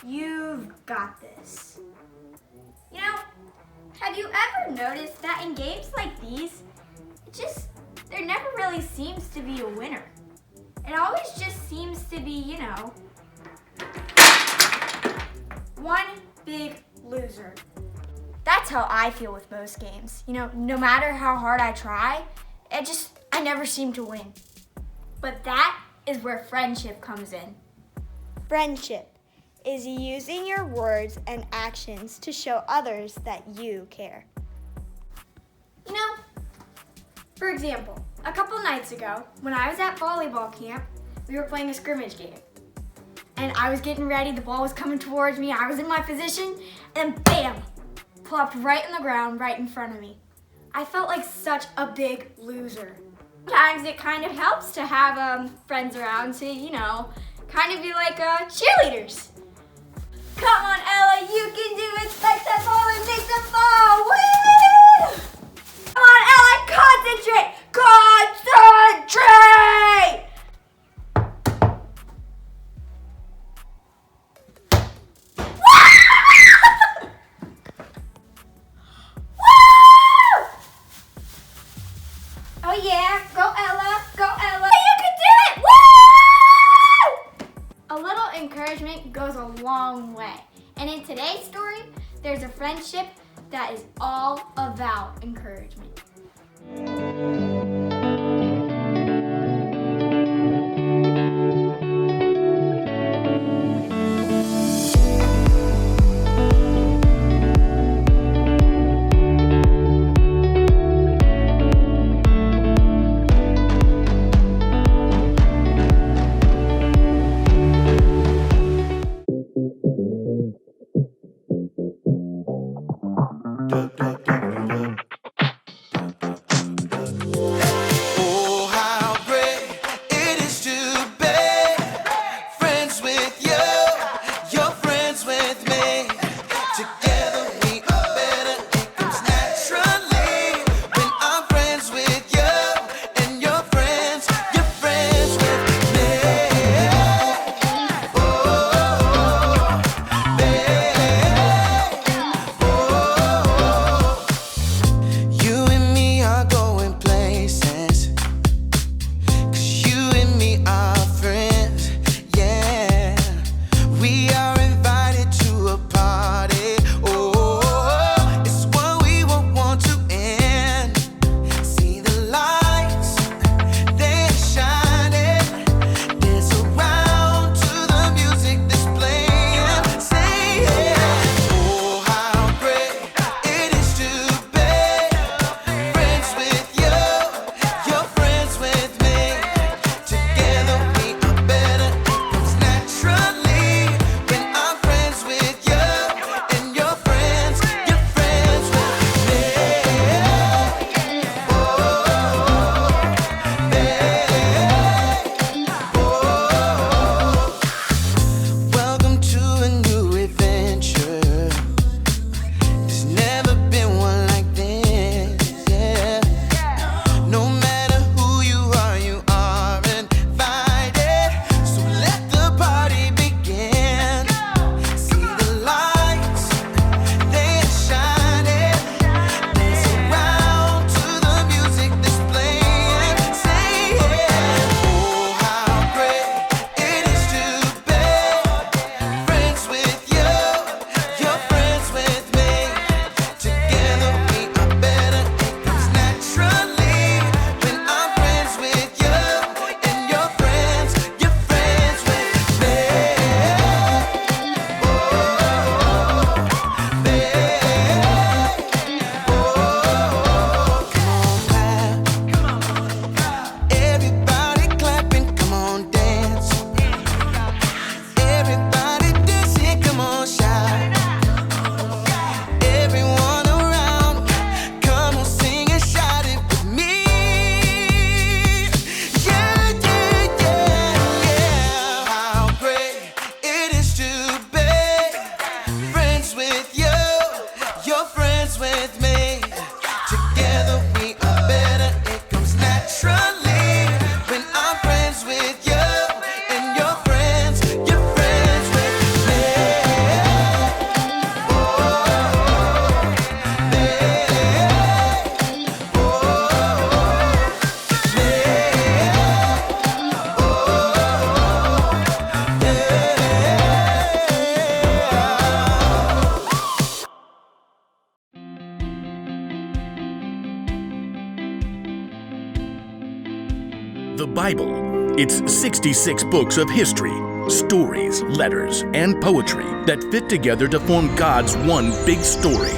You've got this. You know, have you ever noticed that in games like these, there never really seems to be a winner. It always just seems to be, one big loser. That's how I feel with most games. No matter how hard I try, I never seem to win. But that is where friendship comes in. Friendship is using your words and actions to show others that you care. For example, a couple nights ago, when I was at volleyball camp, we were playing a scrimmage game. And I was getting ready, the ball was coming towards me, I was in my position, and then bam, plopped right on the ground right in front of me. I felt like such a big loser. Sometimes it kind of helps to have friends around to, kind of be like cheerleaders. Come on, Ella, you can do it. Spike that ball and make the ball. Woo! Come on, Ella, concentrate. Concentrate! Woo! Woo! Oh yeah, go Ella, go Ella. You can do it! Woo! A little encouragement goes a long way. And in today's story, there's a friendship that is all about encouragement. The Bible. It's 66 books of history, stories, letters, and poetry that fit together to form God's one big story.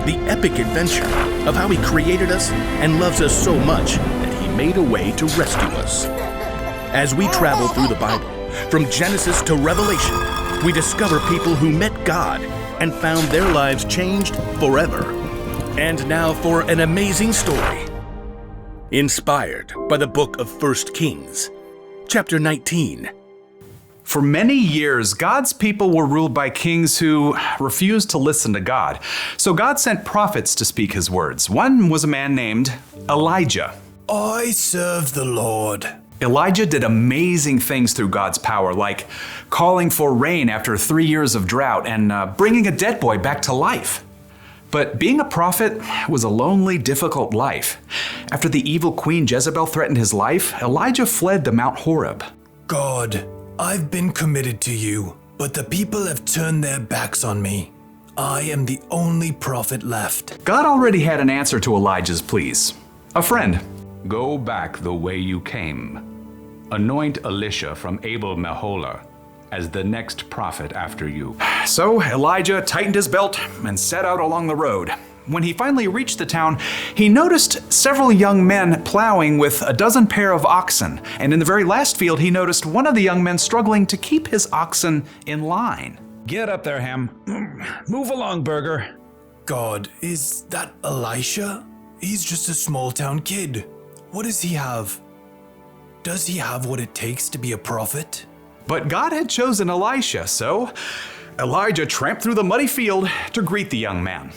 The epic adventure of how He created us and loves us so much that He made a way to rescue us. As we travel through the Bible, from Genesis to Revelation, we discover people who met God and found their lives changed forever. And now for an amazing story. Inspired by the book of 1 Kings, chapter 19. For many years, God's people were ruled by kings who refused to listen to God. So God sent prophets to speak His words. One was a man named Elijah. I serve the Lord. Elijah did amazing things through God's power, like calling for rain after 3 years of drought and bringing a dead boy back to life. But being a prophet was a lonely, difficult life. After the evil queen Jezebel threatened his life, Elijah fled to Mount Horeb. God, I've been committed to you, but the people have turned their backs on me. I am the only prophet left. God already had an answer to Elijah's pleas. A friend. Go back the way you came. Anoint Elisha from Abel-Meholah as the next prophet after you. So Elijah tightened his belt and set out along the road. When he finally reached the town, he noticed several young men plowing with a dozen pair of oxen. And in the very last field, he noticed one of the young men struggling to keep his oxen in line. Get up there, Ham. Move along, Burger. God, is that Elisha? He's just a small town kid. What does he have? Does he have what it takes to be a prophet? But God had chosen Elisha, so Elijah tramped through the muddy field to greet the young man.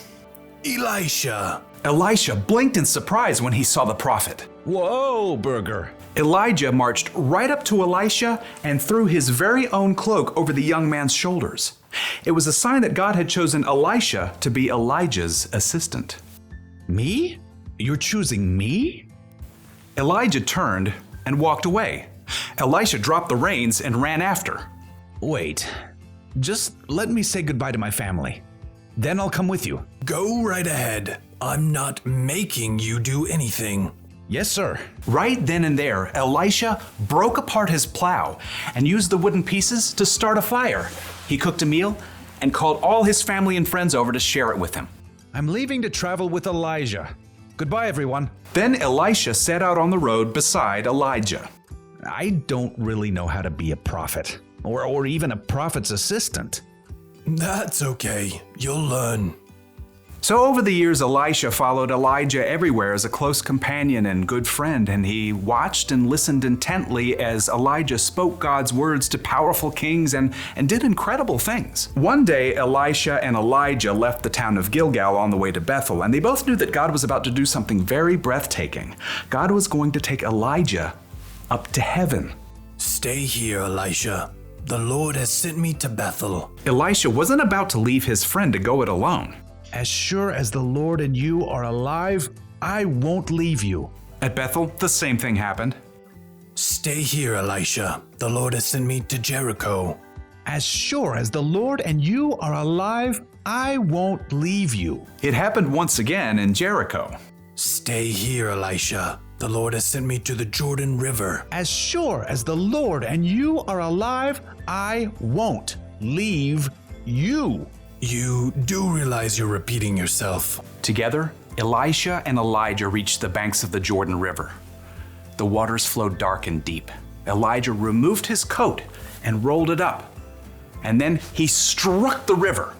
Elisha. Elisha blinked in surprise when he saw the prophet. Whoa, Burger. Elijah marched right up to Elisha and threw his very own cloak over the young man's shoulders. It was a sign that God had chosen Elisha to be Elijah's assistant. Me? You're choosing me? Elijah turned and walked away. Elisha dropped the reins and ran after. Wait. Just let me say goodbye to my family. Then I'll come with you. Go right ahead. I'm not making you do anything. Yes, sir. Right then and there, Elisha broke apart his plow and used the wooden pieces to start a fire. He cooked a meal and called all his family and friends over to share it with him. I'm leaving to travel with Elijah. Goodbye, everyone. Then Elisha set out on the road beside Elijah. I don't really know how to be a prophet, or even a prophet's assistant. That's okay. You'll learn. So over the years, Elisha followed Elijah everywhere as a close companion and good friend, and he watched and listened intently as Elijah spoke God's words to powerful kings and did incredible things. One day, Elisha and Elijah left the town of Gilgal on the way to Bethel, and they both knew that God was about to do something very breathtaking. God was going to take Elijah up to heaven. Stay here, Elisha. The Lord has sent me to Bethel. Elisha wasn't about to leave his friend to go it alone. As sure as the Lord and you are alive, I won't leave you. At Bethel, the same thing happened. Stay here, Elisha. The Lord has sent me to Jericho. As sure as the Lord and you are alive, I won't leave you. It happened once again in Jericho. Stay here, Elisha. The Lord has sent me to the Jordan River. As sure as the Lord and you are alive, I won't leave you. You do realize you're repeating yourself. Together, Elisha and Elijah reached the banks of the Jordan River. The waters flowed dark and deep. Elijah removed his coat and rolled it up. And then he struck the river.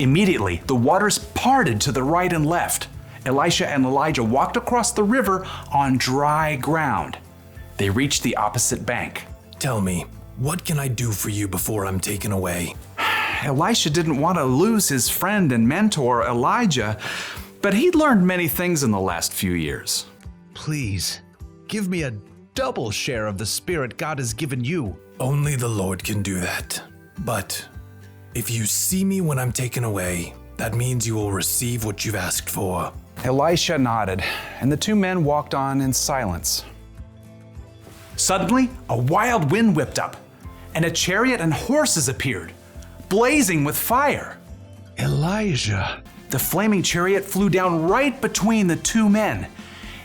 Immediately, the waters parted to the right and left. Elisha and Elijah walked across the river on dry ground. They reached the opposite bank. Tell me, what can I do for you before I'm taken away? Elisha didn't want to lose his friend and mentor, Elijah, but he'd learned many things in the last few years. Please, give me a double share of the Spirit God has given you. Only the Lord can do that. But if you see me when I'm taken away, that means you will receive what you've asked for. Elisha nodded, and the two men walked on in silence. Suddenly, a wild wind whipped up, and a chariot and horses appeared, blazing with fire. Elijah. The flaming chariot flew down right between the two men.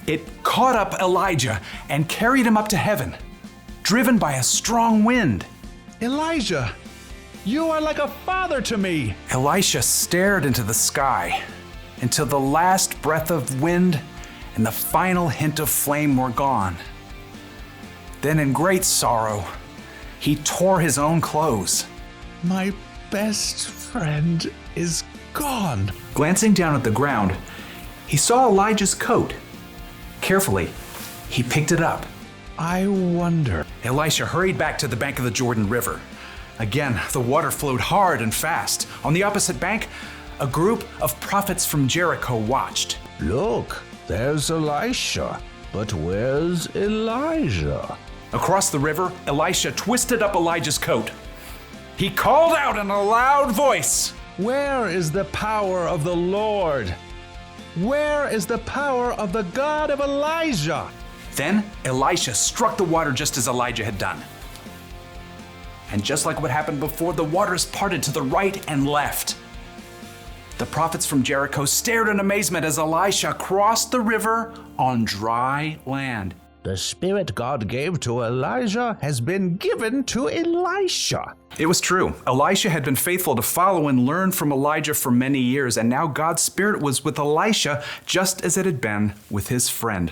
It caught up Elijah and carried him up to heaven, driven by a strong wind. Elijah, you are like a father to me. Elisha stared into the sky until the last breath of wind and the final hint of flame were gone. Then in great sorrow, he tore his own clothes. My best friend is gone. Glancing down at the ground, he saw Elijah's coat. Carefully, he picked it up. I wonder. Elisha hurried back to the bank of the Jordan River. Again, the water flowed hard and fast. On the opposite bank, a group of prophets from Jericho watched. Look, there's Elisha. But where's Elijah? Across the river, Elisha twisted up Elijah's coat. He called out in a loud voice, Where is the power of the Lord? Where is the power of the God of Elijah? Then Elisha struck the water just as Elijah had done. And just like what happened before, the waters parted to the right and left. The prophets from Jericho stared in amazement as Elisha crossed the river on dry land. The spirit God gave to Elijah has been given to Elisha. It was true. Elisha had been faithful to follow and learn from Elijah for many years, and now God's spirit was with Elisha just as it had been with his friend.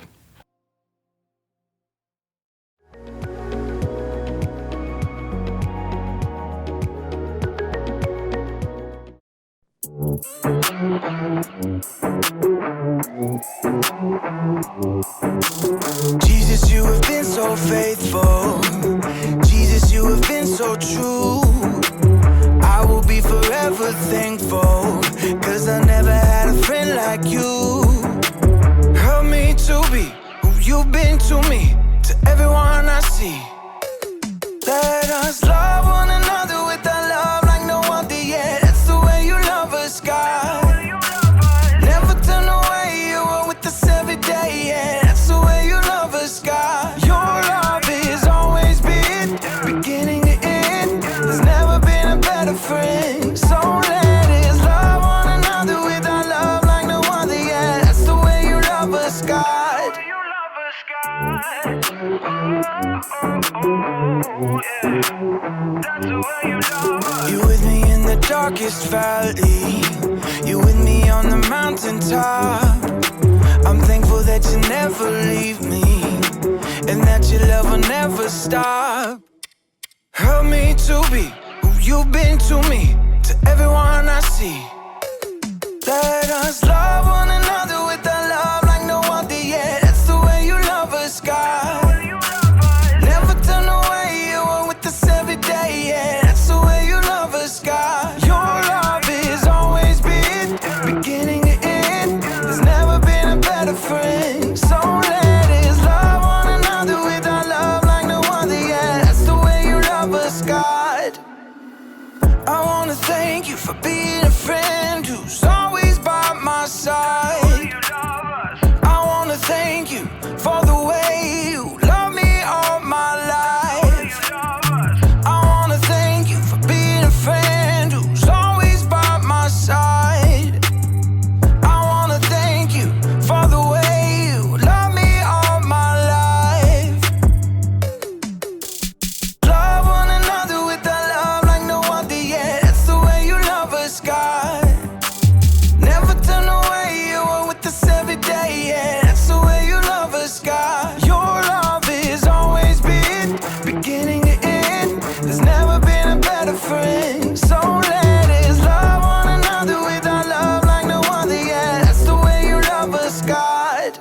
Jesus, you have been so faithful. Jesus, you have been so true. I will be forever thankful, 'cause I never had a friend like you. Help me to be who you've been to me, to everyone I see. Let us love one another with a love like no other yet. That's the way you love us, God. Never turn away, you are with us every day, yeah. That's the way you love us, God. Your love has always been beginning to end. There's never been a better friend. So let us love one another with our love like no other, yeah. That's the way you love us, God. You with me in the darkest valley. You with me on the mountaintop. I'm thankful that you never leave me, and that your love will never stop. Help me to be who you've been to me, to everyone I see. Let us love one another with a love like no other yet. That's the way you love us, God. Never turn away, you are with us every day, yeah. That's the way you love us, God. Your love has always been beginning to end. There's never been a better friend. So let us love one another with our love like no other, yeah. That's the way you love us, God. I wanna thank you for being a friend who's always by my side. I wanna thank you for the way you love me all my life. I wanna thank you for being a friend who's always by my side. I wanna thank you for the way you love me all my life. Love one another with a love like no other, yeah. That's the way you love us, God. Never turn away, you are with us every day, yeah. That's the way you love us, God. Your love has always been beginning to end. There's never been a better friend. So let us love one another with our love like no other, yeah. That's the way you love us, God.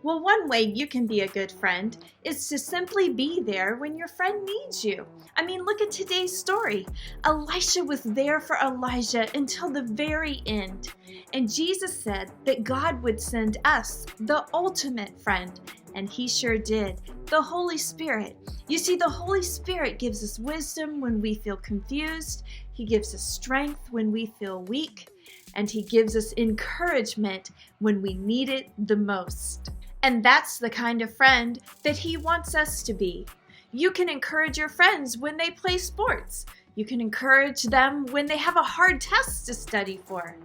Well, one way you can be a good friend is to simply be there when your friend needs you. I mean, look at today's story. Elisha was there for Elijah until the very end. And Jesus said that God would send us the ultimate friend. And he sure did. The Holy Spirit. You see, the Holy Spirit gives us wisdom when we feel confused. He gives us strength when we feel weak. And he gives us encouragement when we need it the most. And that's the kind of friend that he wants us to be. You can encourage your friends when they play sports. You can encourage them when they have a hard test to study for.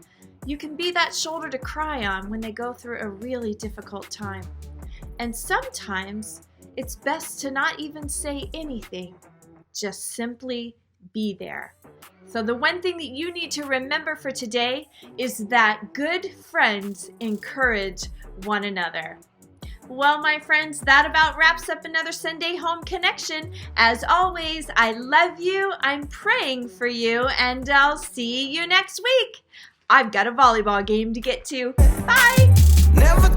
You can be that shoulder to cry on when they go through a really difficult time. And sometimes it's best to not even say anything, just simply be there. So the one thing that you need to remember for today is that good friends encourage one another. Well, my friends, that about wraps up another Sunday Home Connection. As always, I love you, I'm praying for you, and I'll see you next week. I've got a volleyball game to get to. Bye! Never